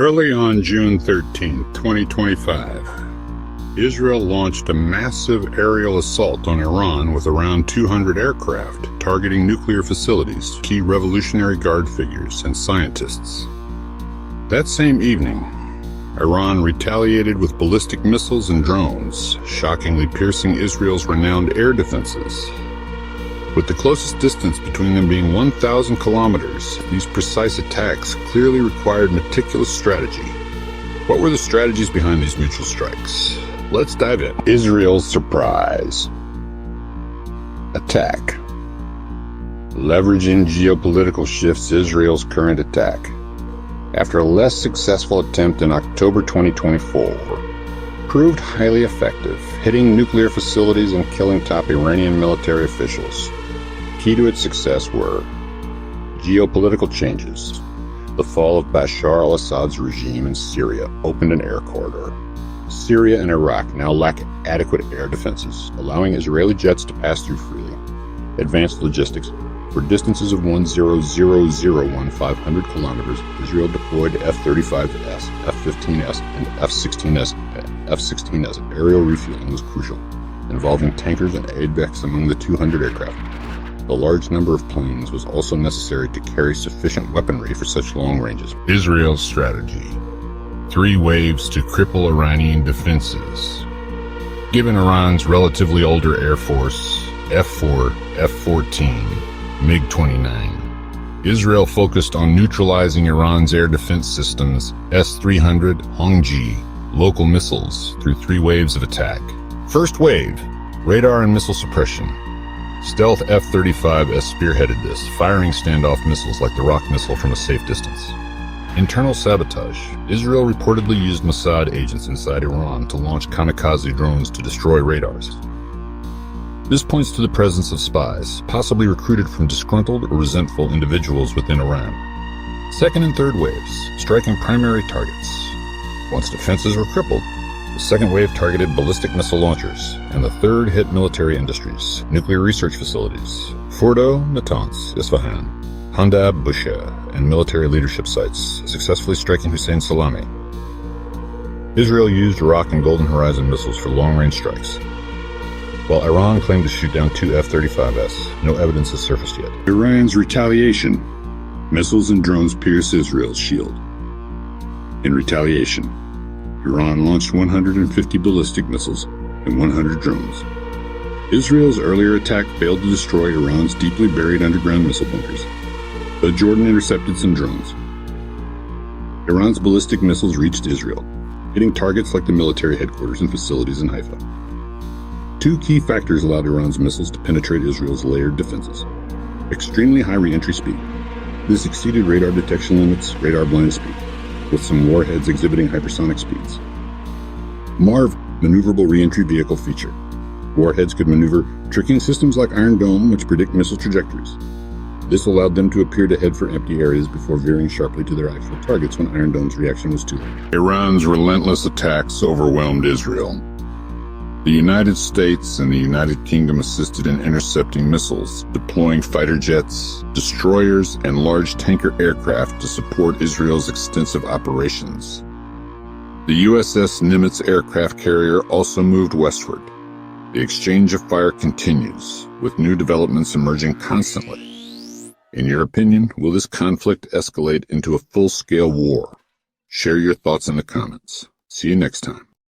Early on June 13, 2025, Israel launched a massive aerial assault on Iran with around 200 aircraft, targeting nuclear facilities, key Revolutionary Guard figures, and scientists. That same evening, Iran retaliated with ballistic missiles and drones, shockingly piercing Israel's renowned air defenses. With the closest distance between them being 1,000 kilometers, these precise attacks clearly required meticulous strategy. What were the strategies behind these mutual strikes? Let's dive in. Israel's surprise attack. Leveraging geopolitical shifts, Israel's current attack. After a less successful attempt in October 2024, proved highly effective, hitting nuclear facilities and killing top Iranian military officials. Key to its success were geopolitical changes. The fall of Bashar al-Assad's regime in Syria opened an air corridor. Syria and Iraq now lack adequate air defenses, allowing Israeli jets to pass through freely. Advanced logistics. For distances of 1,500 kilometers, Israel deployed F-35S, F-15S, and F-16S. F-16S aerial refueling was crucial, involving tankers and AWACS among the 200 aircraft. The large number of planes was also necessary to carry sufficient weaponry for such long ranges. Israel's strategy. 3 waves to cripple Iranian defenses. Given Iran's relatively older air force, F-4, F-14, MiG-29, Israel focused on neutralizing Iran's air defense systems, S-300, Hongji, local missiles, through 3 waves of attack. First wave, radar and missile suppression. Stealth F-35S spearheaded this, firing standoff missiles like the Rock missile from a safe distance. Internal sabotage. Israel reportedly used Mossad agents inside Iran to launch kamikaze drones to destroy radars. This points to the presence of spies, possibly recruited from disgruntled or resentful individuals within Iran. Second and third waves, striking primary targets. Once defenses were crippled, the second wave targeted ballistic missile launchers, and the third hit military industries, nuclear research facilities, Fordo, Natanz, Isfahan, Handab, Bushehr, and military leadership sites, successfully striking Hussein Salami. Israel used Rock and Golden Horizon missiles for long-range strikes, while Iran claimed to shoot down 2 F-35S. No evidence has surfaced yet. Iran's retaliation. Missiles and drones pierce Israel's shield. In retaliation, Iran launched 150 ballistic missiles and 100 drones. Israel's earlier attack failed to destroy Iran's deeply buried underground missile bunkers, but Jordan intercepted some drones. Iran's ballistic missiles reached Israel, hitting targets like the military headquarters and facilities in Haifa. 2 key factors allowed Iran's missiles to penetrate Israel's layered defenses. Extremely high re-entry speed. This exceeded radar detection limits, radar blind speed, with some warheads exhibiting hypersonic speeds. MARV, maneuverable re-entry vehicle feature. Warheads could maneuver, tricking systems like Iron Dome, which predict missile trajectories. This allowed them to appear to head for empty areas before veering sharply to their actual targets when Iron Dome's reaction was too late. Iran's relentless attacks overwhelmed Israel. The United States and the United Kingdom assisted in intercepting missiles, deploying fighter jets, destroyers, and large tanker aircraft to support Israel's extensive operations. The USS Nimitz aircraft carrier also moved westward. The exchange of fire continues, with new developments emerging constantly. In your opinion, will this conflict escalate into a full-scale war? Share your thoughts in the comments. See you next time.